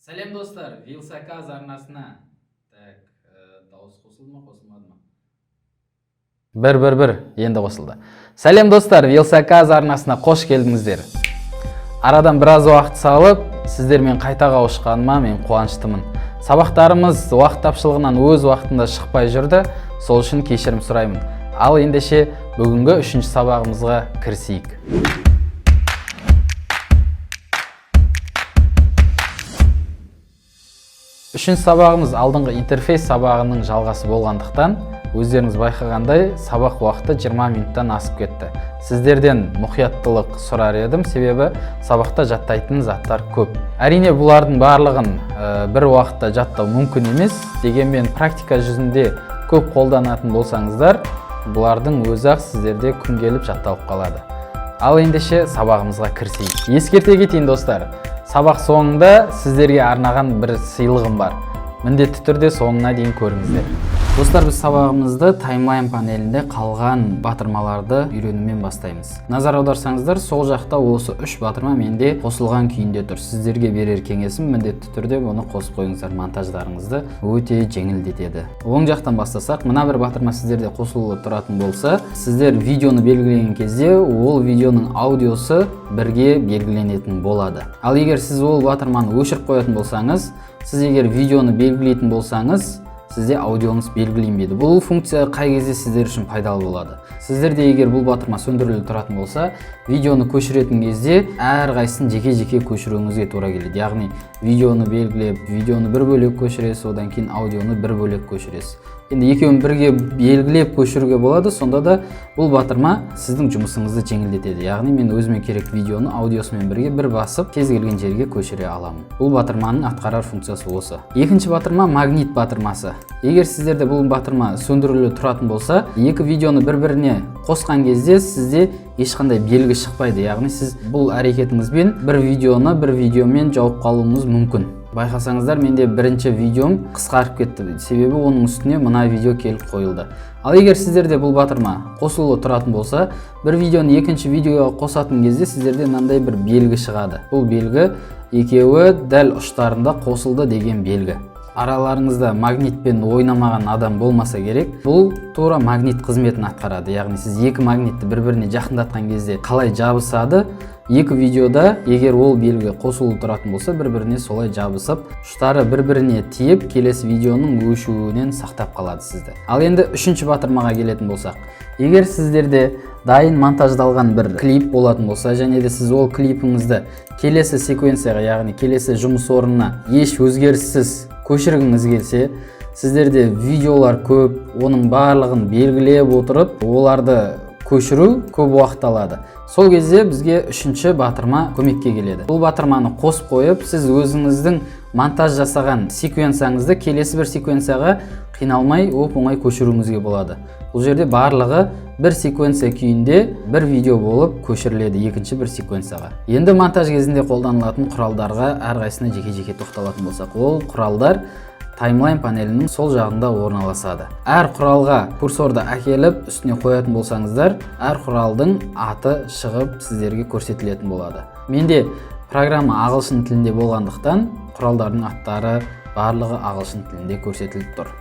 Сәлем достар, Вилсаказ арнасына. Дауыс қосылды ма, қосылмады ма? Бір, енді қосылды. Сәлем достар, Вилсаказ арнасына қош келдіңіздер. Арадан біраз уақыт салып, сіздермен қайта қауышқаныма мен қуаныштымын. Сабақтарымыз уақыт тапшылығынан өз уақытында шықпай жүрді, сол үшін кешірім сұраймын. Ал ендеше бүгінгі 3-ші сабағымызға кірісейік. Үшінші сабағымыз алдыңғы интерфейс сабағының жалғасы болғандықтан, өздеріңіз байқағандай, сабақ уақыты 20 минуттан асып кетті. Сіздерден мұқияттылық сұрар едім, себебі сабақта жаттайтын заттар көп. Әрине бұлардың барлығын бір уақытта жаттау мүмкін емес, дегенмен практика жүзінде көп қолданатын болсаңыздар, бұлардың өзі-ақ сіздерде күн келіп жатталып қалады. Ал ендеше сабағымызға кірісейік. Ескерте кетейін достар. Сабақ соңында сіздерге арнаған бір сыйлығым бар. Міндетті түрде соңына дейін көріңіздер. Достар, біз сабағымызды таймлайн панелінде қалған батырмаларды үйренумен бастаймыз. Назар аударсаңыздар, сол жақта осы 3 батырма менде қосылған күйінде тұр. Сіздерге берер кеңесім, міндетті түрде оны қосып қойыңыздар, монтаждарыңызды өте жеңілдетеді. Оң жақтан бастасақ, мына бір батырма сіздерде қосылып тұратын болса, сіздер видеоны белгілеген кезде ол видеоның аудиосы бірге белгіленетін болады. Ал егер сіз ол батырманы өшіріп қоятын болсаңыз, сіз егер видеоны белгілейтін болсаңыз, сізде аудионыз белгіленбейді. Бұл функция қай кезде сіздер үшін пайдалы болады. Сіздерде егер бұл батырма сөндіріліп тұратын болса, видеоны көшіретін кезде әрқайсысын жеке-жеке көшіруіңізге тура келеді. Яғни видеоны белгілеп, видеоны бір бөлек көшіресіз, одан кейін аудионы бір бөлек көшіресіз. Енді екеуін бірге белгілеп көшіруге болады, сонда да бұл батырма сіздің жұмысыңызды жеңілдетеді. Яғни мен өзіме керек видеоны аудиосымен бірге бір басып, кез келген жерге көшіре аламын. Бұл батырманың атқарар функциясы осы. Екінші батырма магнит батырмасы. Егер сіздерде бұл батырма сөндіріліп тұратын болса, екі видеоны бір-біріне қосқан кезде сізде ешқандай белгі шықпайды. Яғни сіз бұл әрекетіңізбен бір видеомен жауып қалуыңыз мүмкін. Байқасаңыздар, менде бірінші видеом қысқарып кетті, себебі оның үстіне мына видео келіп қойылды. Ал егер сіздерде бұл батырма қосылып тұратын болса, бір видеоны екінші видеоға қосатын кезде сіздерде мынандай бір белгі шығады. Бұл белгі екеуі дәл ұштарында қосылды деген белгі. Араларыңызда магнитпен ойнамаған адам болмаса керек, бұл тура магнит қызметін атқарады. Яғни сіз екі магнитті бір-біріне жақындатқан кезде қалай жабысады, екі видеода егер ол белгі қосылып тұратын болса, бір-біріне солай жабысып, ұштары бір-біріне тиіп, келесі видеоның өшуінен сақтап қалады сізді. Ал енді үшінші батырмаға келетін болсақ, егер сіздерде дайын монтаждалған бір клип болатын болса, және де сіз ол клипіңізді келесі секвенцияға, яғни келесі жұмыс орнына еш өзгеріссіз көшіргіңіз келсе, сіздерде видеолар көп, оның барлығын белгілеп отырып, оларды көшіру көп уақыт алады. Сол кезде бізге үшінші батырма көмекке келеді. Бұл батырманы қосып қойып, сіз өзіңіздің монтаж жасаған секвенцияңызды келесі бір секвенцияға қиналмай, оп-оңай көшіруіңізге болады. Бұл жерде барлығы бір секвенция күйінде бір видео болып көшіріледі екінші бір секвенцияға. Енді монтаж кезінде қолданылатын құралдарға әрқайсына жеке-жеке тоқталатын болсақ, ол құралдар таймлайн панелінің сол жағында орналасады. Әр құралға курсорды әкеліп үстіне қоятын болсаңыздар, әр құралдың аты шығып сіздерге көрсетілетін болады. Менде программа ағылшын тілінде болғандықтан, құралдардың аттары барлығы ағылшын тілінде көрсетіліп тұр.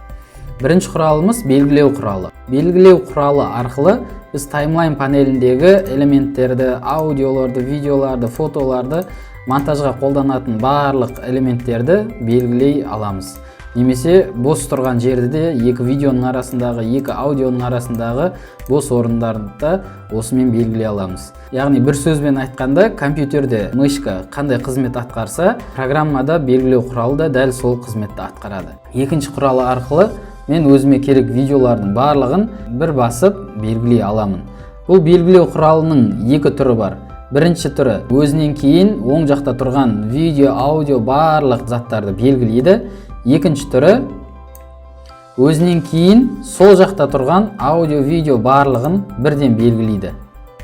Бірінші құралымыз белгілеу құралы. Белгілеу құралы арқылы біз таймлайн панеліндегі элементтерді, аудиоларды, видеоларды, фотоларды, монтажға қолданатын барлық элементтерді белгілей аламыз. Немесе бос тұрған жерді де екі видеоның арасындағы, екі аудионың арасындағы бос орындарды осымен белгілей аламыз. Яғни бір сөзбен айтқанда, компьютерде мышка қандай қызмет атқарса, программада белгілеу құралы да дәл сол қызметті атқарады. Екінші құралы арқылы мен өзіме керек видеолардың барлығын бір басып белгілей аламын. Бұл белгілеу құралының екі түрі бар. Бірінші түрі өзінен кейін оң жақта тұрған видео, аудио барлық заттарды белгілейді. Екінші түрі өзінен кейін сол жақта тұрған аудио, видео барлығын бірден белгілейді.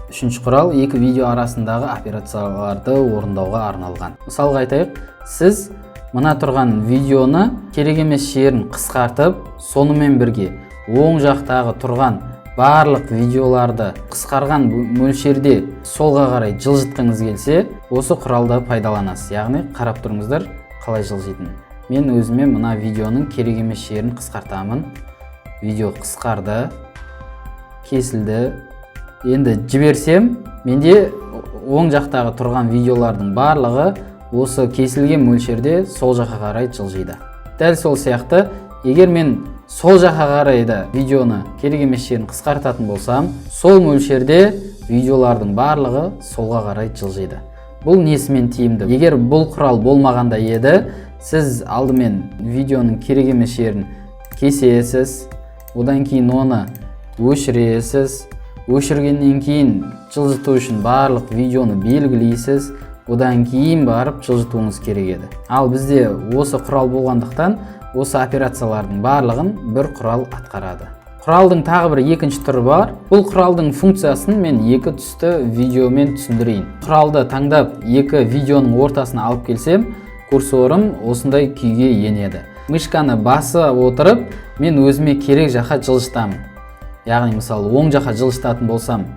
Үшінші құрал екі видео арасындағы операцияларды орындауға арналған. Мысалға айтайық, сіз мына тұрған видеоны керек емес жерін қысқартып, сонымен бірге оң жақтағы тұрған барлық видеоларды қысқарған мөлшерде солға қарай жылжытқыңыз келсе, осы құралды пайдаланасыз. Яғни қарап тұрыңыздар, қалай жылжитын. Мен өзіме мына видеоның керек емес жерін қысқартамын. Видео қысқарды, кесілді. Енді жіберсем, менде оң жақтағы тұрған видеолардың барлығы осы кесілген мөлшерде сол жаққа қарай жылжиды. Дәл сол сияқты, егер мен сол жаққа қарай да видеоны керек емес жерін қысқартатын болсам, сол мөлшерде видеолардың барлығы солға қарай жылжиды. Бұл несімен тиімді? Егер бұл құрал болмағанда еді, сіз алдымен видеоның керек емес жерін кесесіз, одан кейін оны өшіресіз, өшіргеннен кейін жылжыту үшін барлық видеоны белгілейсіз, одан кейін барып жылжытуыңыз керек еді. Ал бізде осы құрал болғандықтан, осы операциялардың барлығын бір құрал атқарады. Құралдың тағы бір екінші түрі бар. Бұл құралдың функциясын мен екі түсті видеомен түсіндірейін. Құралды таңдап екі видеоның ортасына алып келсем, курсорым осындай күйге енеді. Мышканы басы отырып, мен өзіме керек жаққа жылжытамын. Яғни мысалы оң жаққа жылжытатын болсам,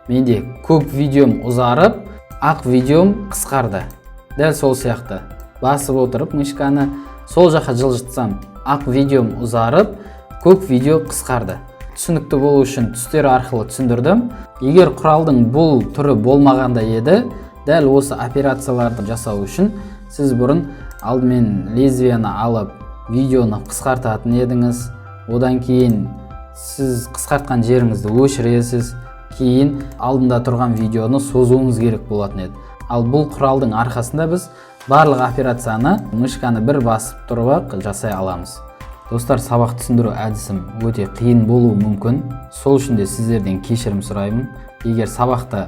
менде көк видеом ұзарып, ақ видеом қысқарды. Дәл сол сияқты басып отырып мышканы сол жаққа жылжытсам, ақ видеом ұзарып, көк видео қысқарды. Түсінікті болу үшін түстер арқылы түсіндірдім. Егер құралдың бұл түрі болмағанда еді, дәл осы операцияларды жасау үшін сіз бұрын алдымен лезвияны алып, видеоны қысқартатын едіңіз. Одан кейін сіз қысқартқан жеріңізді өшіресіз, кейін алдында тұрған видеоны созуыңыз керек болатын еді. Ал бұл құралдың арқасында біз барлық операцияны мышканы бір басып тұрып жасай аламыз. Достар, сабақ түсіндіру әдісім өте қиын болуы мүмкін. Сол үшін де сіздерден кешірім сұраймын. Егер сабақта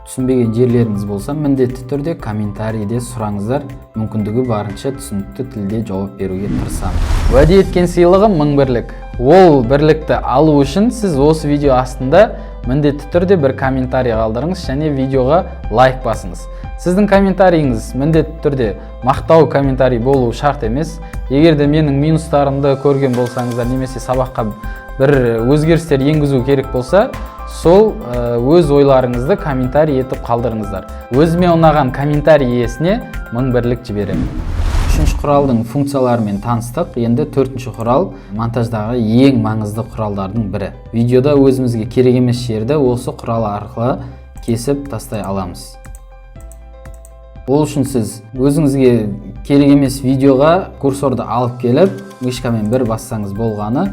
түсінбеген жерлеріңіз болса, міндетті түрде комментарийде сұраңыздар. Мүмкіндігі барынша түсінікті тілде жауап беруге тырысамын. Уәде еткен сыйлығым 1000 бірлік. Ол бірлікті алу үшін сіз осы видео астында міндетті түрде бір комментарий қалдырыңыз және видеоға лайк басыңыз. Сіздің комментарийіңіз міндетті түрде мақтау комментарий болуы шарт емес. Егер де менің минустарымды көрген болсаңыздар, немесе сабаққа бір өзгерістер енгізу керек болса, сол өз ойларыңызды комментарий етіп қалдырыңыздар. Өзіме ұнаған комментарий иесіне 1000 бірлік жіберемін. Үшінші құралдың функцияларымен таныстық. Енді төртінші құрал монтаждағы ең маңызды құралдардың бірі. Видеода өзімізге керек емес жерді осы құрал арқылы кесіп тастай аламыз. Ол үшін сіз өзіңізге керек емес видеоға курсорды алып келіп, мышкамен бір бассаңыз болғаны,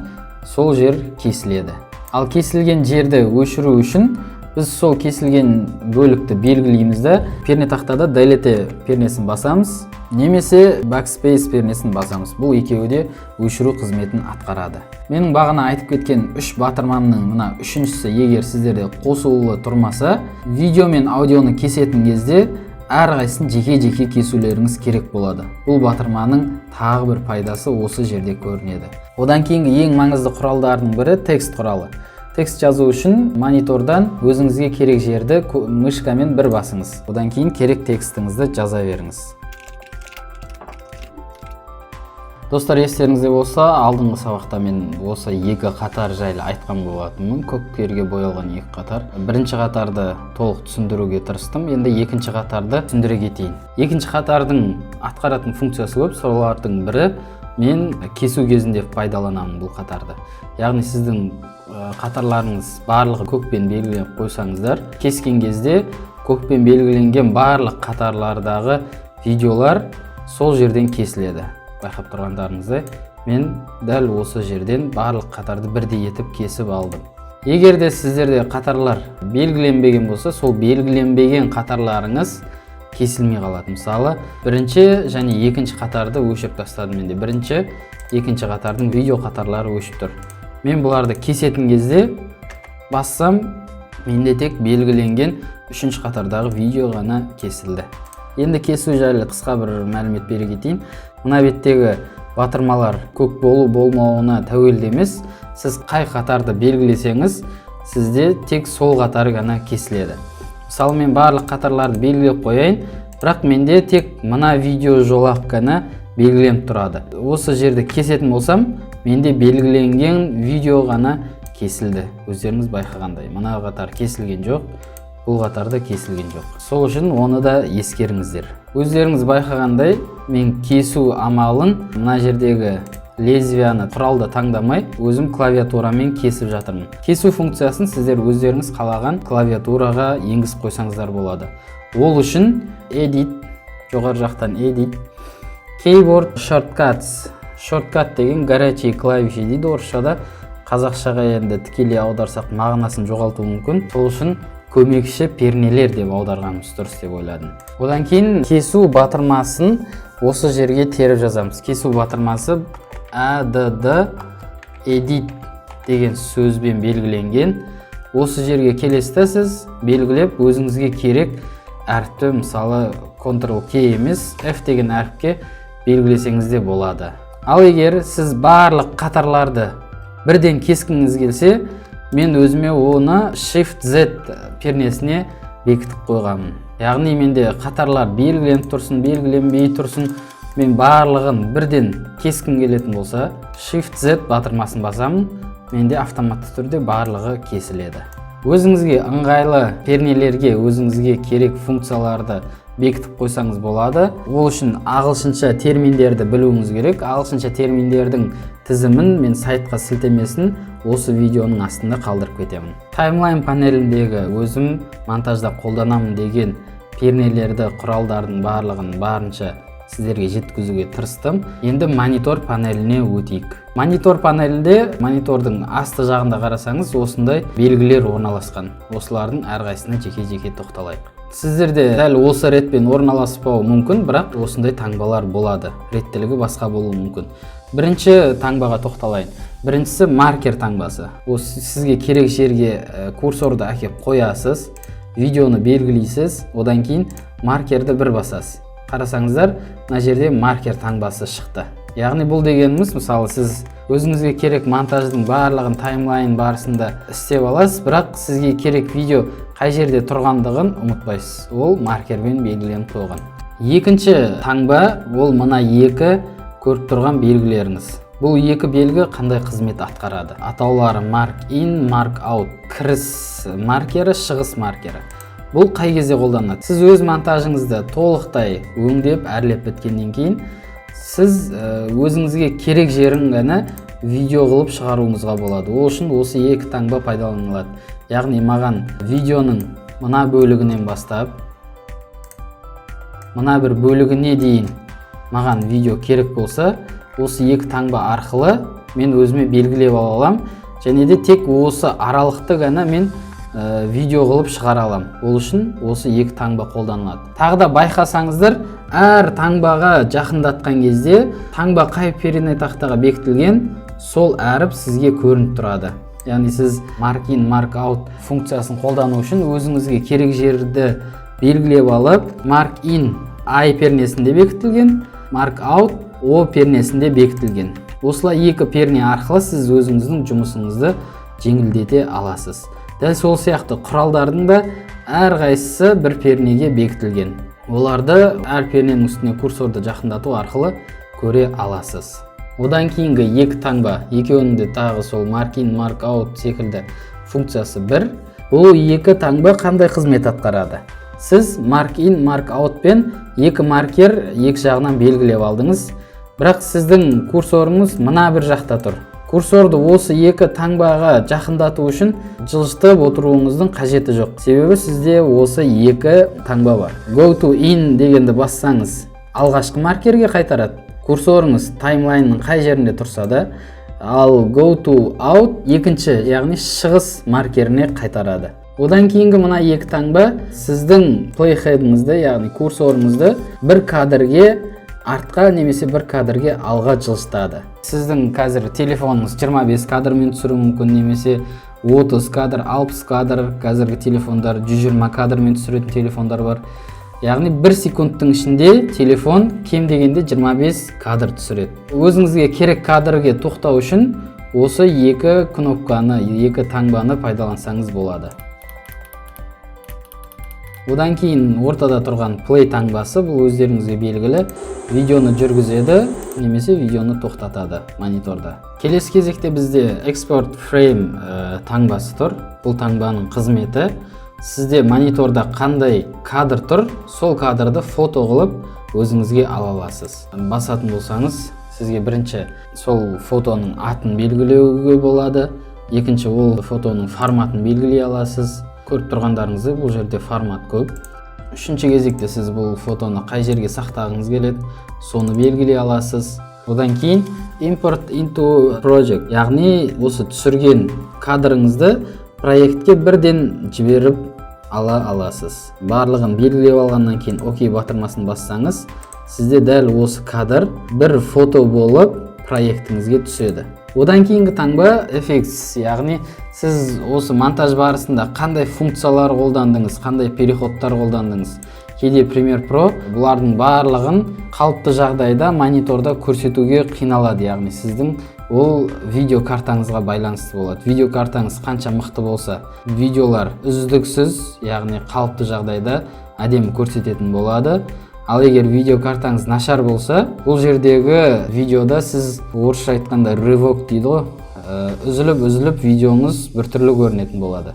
сол жер кесіледі. Ал кесілген жерді өшіру үшін біз сол кесілген бөлікті белгілейміз де, пернетақтада Delete пернесін басамыз, немесе Backspace пернесін басамыз. Бұл екеуі де өшіру қызметін атқарады. Менің бағана айтып кеткен 3 батырманның мына үшіншісі егер сіздерде қосулы тұрмаса, видео мен аудионы кесетін кезде әрқайсысын жеке-жеке кесулеріңіз керек болады. Бұл батырманың тағы бір пайдасы осы жерде көрінеді. Одан кейінгі ең маңызды құралдардың бірі текст құралы. Текст жазу үшін монитордан өзіңізге керек жерді мышкамен бір басыңыз. Одан кейін керек текстіңізді жаза беріңіз. Достар, естеріңізде болса, алдыңғы сабақта мен осы екі қатар жайлы айтқан болатынмын. Көктерге боялған екі қатар. Бірінші қатарды толық түсіндіруге тырыстым. Енді екінші қатарды түсіндіре кетейін. Екінші қатардың атқаратын функциясы көп. Солардың бірі мен кесу кезінде пайдаланамын бұл қатарды. Яғни сіздің қатарларыңыз барлығы көкпен белгіленіп қойсаңыздар, кескен кезде көкпен белгіленген барлық қатарлардағы видеолар сол жерден кесіледі. Байқап тұрғандарыңыздай, мен дәл осы жерден барлық қатарды бірдей етіп кесіп алдым. Егер де сіздерде қатарлар белгіленбеген болса, сол белгіленбеген қатарларыңыз кесілмей қалады. Мысалы, бірінші және екінші қатарды өшіріп тастадым менде. Бірінші, екінші қатардың видео қатарлары өшіп тұр. Мен бұларды кесетін кезде бассам, менде тек белгіленген үшінші қатардағы видео ғана кесілді. Енді кесу жайлы қысқа бір мәлімет бере кетейін. Мына беттегі батырмалар көк болу болмауына тәуелді емес. Сіз қай қатарды белгілесеңіз, сізде тек сол қатары ғана кесіледі. Мысалы, мен барлық қатарларды белгілеп қояйын, бірақ менде тек мына видео жолақ қана белгіленіп тұрады. Осы жерді кесетін болсам, менде белгіленген видео ғана кесілді. Өздеріңіз байқағандай, мына қатар кесілген жоқ. бұл қатарда кесілген жоқ. Сол үшін оны да ескеріңіздер. Өздеріңіз байқағандай, мен кесу амалын мына жердегі лезвияны құралды таңдамай, өзім клавиатурамен кесіп жатырмын. Кесу функциясын сіздер өздеріңіз қалаған клавиатураға енгізіп қойсаңыздар болады. Ол үшін Edit, жоғары жақтан Edit, Keyboard Shortcuts. Shortcut деген горячий клавиши дейді орысшада. Қазақшаға енді тікелей аударсақ мағынасын жоғалтуы мүмкін. Сол үшін көмекші пернелер деп аударғанымыз дұрыс деп ойладым. Одан кейін кесу батырмасын осы жерге теріп жазамыз. Кесу батырмасы ADD Edit деген сөзбен белгіленген. Осы жерге келесіде сіз белгілеп өзіңізге керек әріпті, мысалы Ctrl-K емес F деген әріпке белгілесеңіз де болады. Ал егер сіз барлық қатарларды бірден кескіңіз келсе, мен өзіме оны Shift-Z пернесіне бекітіп қойғанмын. Яғни менде қатарлар белгіленіп тұрсын, белгіленбей тұрсын, мен барлығын бірден кескім келетін болса, Shift-Z батырмасын басамын, менде автоматты түрде барлығы кесіледі. Өзіңізге ыңғайлы пернелерге өзіңізге керек функцияларды бекітіп қойсаңыз болады. Ол үшін ағылшынша терминдерді білуіңіз керек. Ағылшынша терминдердің тізімін мен сайтқа сілтемесін осы видеоның астында қалдырып кетемін. Таймлайн панеліндегі өзім монтажда қолданамын деген пернелерді, құралдардың барлығын барынша сіздерге жеткізуге тырыстым. Енді монитор панеліне өтейік. Монитор панелінде монитордың асты жағында қарасаңыз осындай белгілер орналасқан. Осылардың әрқайсысына жеке-жеке тоқталайық. Сіздерде дәл осы ретпен орналаспауы мүмкін, бірақ осындай таңбалар болады. Реттілігі басқа болуы мүмкін. Бірінші таңбаға тоқталайын. Біріншісі маркер таңбасы. Осы сізге керек жерге курсорды әкеп қоясыз, видеоны белгілейсіз, одан кейін маркерді бір басасыз. Қарасаңыздар, мына жерде маркер таңбасы шықты. Яғни бұл дегеніміз, мысалы сіз өзіңізге керек монтаждың барлығын таймлайн барысында істеп аласыз, бірақ сізге керек видео қай жерде тұрғандығын ұмытпайсыз. Ол маркермен белгіленіп қойған. Екінші таңба, ол мына екі көріп тұрған белгілеріңіз. Бұл екі белгі қандай қызмет атқарады? Атаулары mark in, mark out. Кіріс маркері, шығыс маркері. Бұл қай кезде қолданады? Сіз өз монтажыңызды толықтай өңдеп, әрлеп біткеннен кейін, сіз өзіңізге керек жерін ғана видео қылып шығаруыңызға болады. Ол үшін осы екі таңба пайдаланылады. Яғни маған видеоның мына бөлігінен бастап, мына бір бөлігіне дейін маған видео керек болса, осы екі таңба арқылы мен өзіме белгілеп ала аламын, және де тек осы аралықты ғана мен видео қылып шығара аламын. Ол үшін осы екі таңба қолданылады. Тағы да байқасаңыздар, әр таңбаға жақындатқан кезде таңба қай перенай тақтаға бекітілген, сол әріп сізге көрініп тұрады. Яғни сіз mark in, mark out функциясын қолдану үшін өзіңізге керек жерді белгілеп алып, mark in I пернесінде бекітілген, mark out O пернесінде бекітілген. Осылай екі перне арқылы сіз өзіңіздің жұмысыңызды жеңілдете аласыз. Дәл сол сияқты құралдардың да әрқайсысы бір пернеге бекітілген. Оларды әр перненің үстіне курсорды жақындату арқылы көре аласыз. Одан кейінгі екі таңба, екеуінің де тағы сол mark in, mark out секілді функциясы бір. Бұл екі таңба қандай қызмет атқарады? Сіз mark in, mark out пен екі маркер екі жағынан белгілеп алдыңыз. Бірақ сіздің курсорыңыз мына бір жақта тұр. Курсорды осы екі таңбаға жақындату үшін жылжытып отыруыңыздың қажеті жоқ. Себебі сізде осы екі таңба бар. Go to in дегенді бассаңыз, алғашқы маркерге қайтарады. Курсорыңыз таймлайнның қай жерінде тұрса да, ал go to out екінші, яғни шығыс маркеріне қайтарады. Одан кейінгі мына екі таңба сіздің playhead'ыңызды, яғни курсорыңызды бір кадрге артқа немесе бір кадрге алға жылжытады. Сіздің қазір телефоныңыз 25 кадрмен түсіру мүмкін, немесе 30 кадр, 60 кадр, қазіргі телефондар 120 кадрмен түсіретін телефондар бар. Яғни 1 секундтың ішінде телефон кем дегенде 25 кадр түсіреді. Өзіңізге керек кадрге тоқтау үшін осы екі кнопканы, екі таңбаны пайдалансаңыз болады. Одан кейін ортада тұрған play таңбасы, бұл өздеріңізге белгілі, видеоны жүргізеді немесе видеоны тоқтатады мониторда. Келесі кезекте бізде export frame таңбасы тұр. Бұл таңбаның қызметі сізде мониторда қандай кадр тұр, сол кадрды фото қылып өзіңізге ала аласыз. Басатын болсаңыз, сізге бірінші сол фотоның атын белгілеуге болады, екінші ол фотоның форматын белгілей аласыз. Көріп тұрғандарыңызды, бұл жерде формат көп. Үшінші кезекте сіз бұл фотоны қай жерге сақтағыңыз келеді, соны белгілей аласыз. Одан кейін import into project, яғни осы түсірген кадрыңызды проектке бірден жіберіп ала аласыз. Барлығын белгілеп алғаннан кейін окей батырмасын бассаңыз, сізде дәл осы кадр бір фото болып проектіңізге түседі. Одан кейінгі таңба effects, яғни сіз осы монтаж барысында қандай функциялар қолдандыңыз, қандай переходтар қолдандыңыз. Кейде Premiere Pro бұлардың барлығын қалыпты жағдайда мониторда көрсетуге қиналады, яғни сіздің ол видео картаңызға байланысты болады. Видео картаңыз қанша мықты болса, видеолар үздіксіз, яғни қалыпты жағдайда әдемі көрсететін болады. Ал егер видео картаңыз нашар болса, бұл жердегі видеода сіз орысша айтқанда рывок дейді ғой, үзіліп видеоңыз біртүрлі көрінетін болады.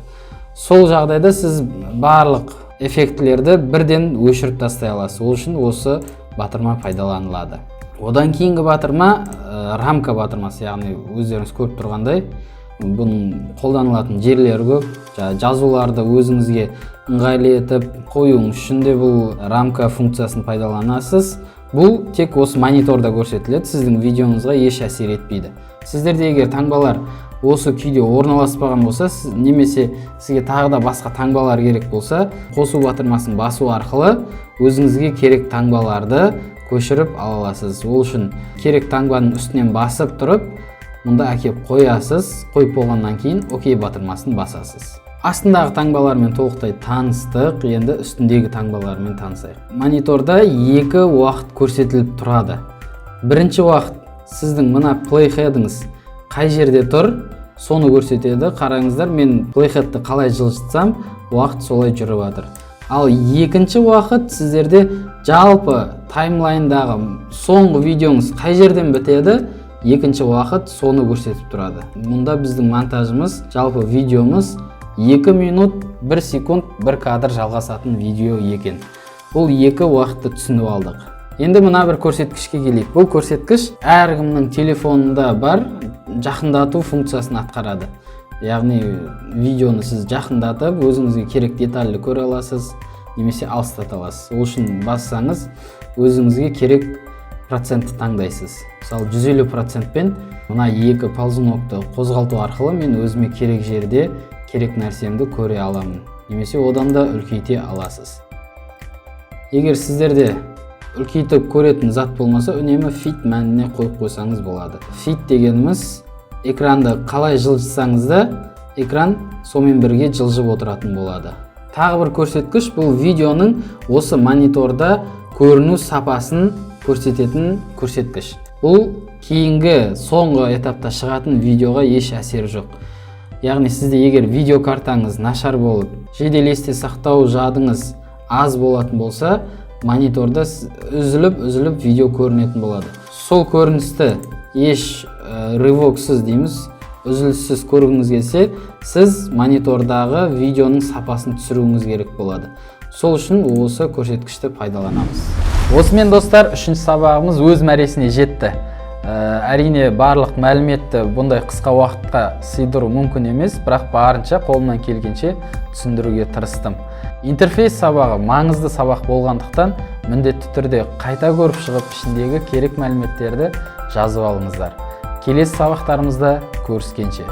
Сол жағдайда сіз барлық эффектілерді бірден өшіріп тастай аласыз. Ол үшін осы батырма пайдаланылады. Одан кейінгі батырма рамка батырмасы, яғни өздеріңіз көріп тұрғандай, бұның қолданылатын жерлері көп. Жазуларды өзіңізге ыңғайлы етіп қоюыңыз үшін де бұл рамка функциясын пайдаланасыз. Бұл тек осы мониторда көрсетіледі, сіздің видеоңызға еш әсер етпейді. Сіздерде егер таңбалар осы күйде орналаспаған болса, немесе сізге тағы да басқа таңбалар керек болса, қосу батырмасын басу арқылы өзіңізге керек таңбаларды көшіріп ала аласыз. Ол үшін керек таңбаның үстінен басып тұрып, мұнда әкеп қоясыз, қойып болғаннан кейін окей батырмасын басасыз. Астындағы таңбалармен толықтай таныстық, енді үстіндегі таңбалармен танысайық. Мониторда екі уақыт көрсетіліп тұрады. Бірінші уақыт сіздің мына плейхедіңіз қай жерде тұр, соны көрсетеді. Қараңыздар, мен плейхедті қалай жылжытсам, уақыт солай жүріп жатыр. Ал екінші уақыт сіздерде жалпы таймлайндағы соңғы видеоңыз қай жерден бітеді, екінші уақыт соны көрсетіп тұрады. Мұнда біздің монтажымыз, жалпы видеомыз 2 минут 1 секунд 1 кадр жалғасатын видео екен. Бұл екі уақытты түсініп алдық. Енді мына бір көрсеткішке келейік. Бұл көрсеткіш әркімнің телефонында бар жақындату функциясын атқарады. Яғни видеоны сіз жақындатып, өзіңізге керек детальді көре аласыз, немесе алыстата аласыз. Ол үшін бассаңыз, өзіңізге керек процентті таңдайсыз. Мысалы 150%-пен мына екі ползунокты қозғалту арқылы мен өзіме керек жерде керек нәрсемді көре аламын, немесе одан да үлкейте аласыз. Егер сіздерде үлкейтіп көретін зат болмаса, үнемі fit мәніне қойып қойсаңыз болады. Fit дегеніміз экранды қалай жылжытсаңыз да, экран сонымен бірге жылжып отыратын болады. Тағы бір көрсеткіш, бұл видеоның осы мониторда көріну сапасын көрсететін көрсеткіш. Бұл кейінгі соңғы этапта шығатын видеоға еш әсері жоқ. Яғни сізде егер видео картаңыз нашар болып, жедел есте сақтау жадыңыз аз болатын болса, мониторда үзіліп видео көрінетін болады. Сол көріністі еш рывоксыз дейміз, үзіліссіз көргіңіз келсе, сіз монитордағы видеоның сапасын түсіруіңіз керек болады. Сол үшін осы көрсеткішті пайдаланамыз. Осымен достар, үшінші сабағымыз өз мәресіне жетті. Әрине барлық мәліметті бұндай қысқа уақытқа сыйдыру мүмкін емес, бірақ барынша қолымнан келгенше түсіндіруге тырыстым. Интерфейс сабағы маңызды сабақ болғандықтан міндетті түрде қайта көріп шығып ішіндегі керек мәліметтерді жазып алыңыздар. Келесі сабақтарымызда көріскенше.